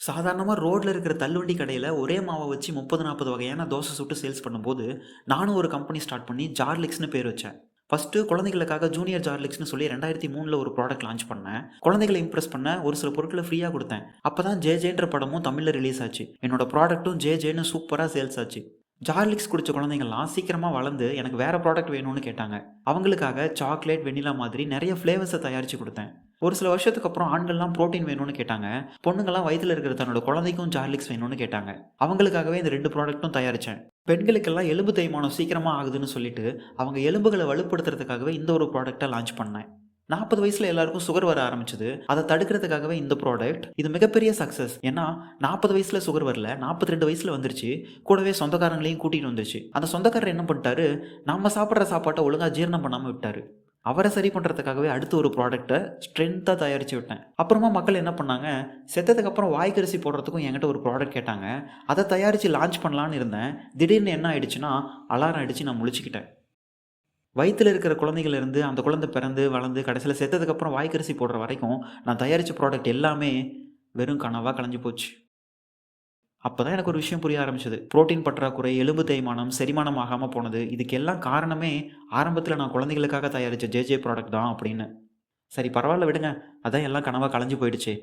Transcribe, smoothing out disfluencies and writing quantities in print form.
சாதாரணமா ரோட்ல இருக்கிற தள்ளுவண்டி கடையில ஒரே மாவ வச்சு 30, 40 வகையான தோசை சுட்டு சேல்ஸ் பண்ணும்போது, நானும் ஒரு கம்பெனி ஸ்டார்ட் பண்ணி ஜார்லிக்ஸ்ன்னு பேர் வச்சேன். ஃபர்ஸ்ட்டு குழந்தைகளுக்காக ஜூனியர் ஜார்லிக்ஸ்ன்னு சொல்லி 2003ல ஒரு ப்ராடக்ட் லான்ச் பண்ணேன். குழந்தைகள இம்ப்ரெஸ் பண்ண ஒரு சில பொருட்கள ஃப்ரீயா குடுத்தேன். அப்பதான் ஜே.ஜேன்ற படமும் தமிழ்ல ரிலீஸ் ஆச்சு. என்னோட ப்ராடக்ட்டும் ஜே.ஜேன்னு சூப்பரா சேல்ஸ் ஆச்சு. ஜார்லிக்ஸ் குடிச்ச குழந்தைங்கலாம் சீக்கிரமா வளர்ந்து எனக்கு வேற ப்ராடக்ட் வேணும்னு கேட்டாங்க. அவங்களுக்காக சாக்லேட், வெண்ணிலா மாதிரி நெறைய ஃப்ளேவர்ஸ தயாரிச்சு குடுத்தேன். ஒரு சில வருஷத்துக்கு அப்புறம் ஆண்கள்லாம் புரோட்டீன் வேணும்னு கேட்டாங்க. பொண்ணுங்கலாம் வயித்துல இருக்கிற தன்னோட குழந்தைக்கும் ஜார்லிக்ஸ் வேணும்னு கேட்டாங்க. அவங்களுக்காகவே இந்த 2 ப்ராடக்ட்டும் தயாரிச்சேன். பெண்களுக்கெல்லாம் எலும்பு தேய்மானம் சீக்கிரமா ஆகுதுன்னு சொல்லிட்டு, அவங்க எலும்புகள வலுப்படுத்துறதுக்காகவே இந்த ஒரு ப்ராடக்ட்ட லான்ச் பண்ணேன். 40 வயசுல எல்லாருக்கும் சுகர் வர ஆரம்பிச்சது. அத தடுக்கிறதுக்காகவே இந்த ப்ராடக்ட். இது மிகப்பெரிய சக்சஸ். ஏன்னா 40 வயசுல சுகர் வரல. 42 வயசுல வந்துருச்சு. கூடவே சொந்தக்காரங்களையும் கூட்டிட்டு வந்துருச்சு. அந்த சொந்தக்காரர் என்ன பண்ணிட்டாரு, நம்ம சாப்பிடுற சாப்பாட்ட ஒழுங்கா ஜீரணம் பண்ணாம விட்டாரு. அவர சரி பண்றதுக்காகவே அடுத்து ஒரு ப்ராடக்ட்ட ஸ்ட்ரென்த்தா தயாரிச்சு விட்டேன். அப்புறமா மக்கள் என்ன பண்ணாங்க, செத்ததுக்கு அப்புறம் வாய்க்கரிசி போடுறதுக்கும் என்கிட்ட ஒரு ப்ராடக்ட் கேட்டாங்க. அத தயாரிச்சு லான்ச் பண்ணலான்னு இருந்தேன். திடீர்னு என்ன ஆயிடுச்சுன்னா, அலாரம் அடிச்சு நான் முழிச்சுக்கிட்டேன். வயித்துல இருக்கிற குழந்தைகள்ல இருந்து அந்த குழந்தை பிறந்து, வளர்ந்து கடைசியில செத்ததுக்கு அப்புறம் வாய்க்கரிசி போடுற வரைக்கும் நான் தயாரிச்ச ப்ராடக்ட் எல்லாமே வெறும் கனவா கலைஞ்சு போச்சு. அப்பதான் எனக்கு ஒரு விஷயம் புரிய ஆரம்பிச்சது. புரோட்டீன் பற்றாக்குறை, எலும்பு தேய்மானம், செரிமானம் ஆகாம போனது. இதுக்கெல்லாம் காரணமே ஆரம்பத்துல நான் குழந்தைகளுக்காக தயாரிச்ச ஜே.ஜே ப்ராடக்ட் தான் அப்படின்னு. சரி பரவால்ல விடுங்க. அதான் எல்லாம் கனவா கலைஞ்சு போயிடுச்சே.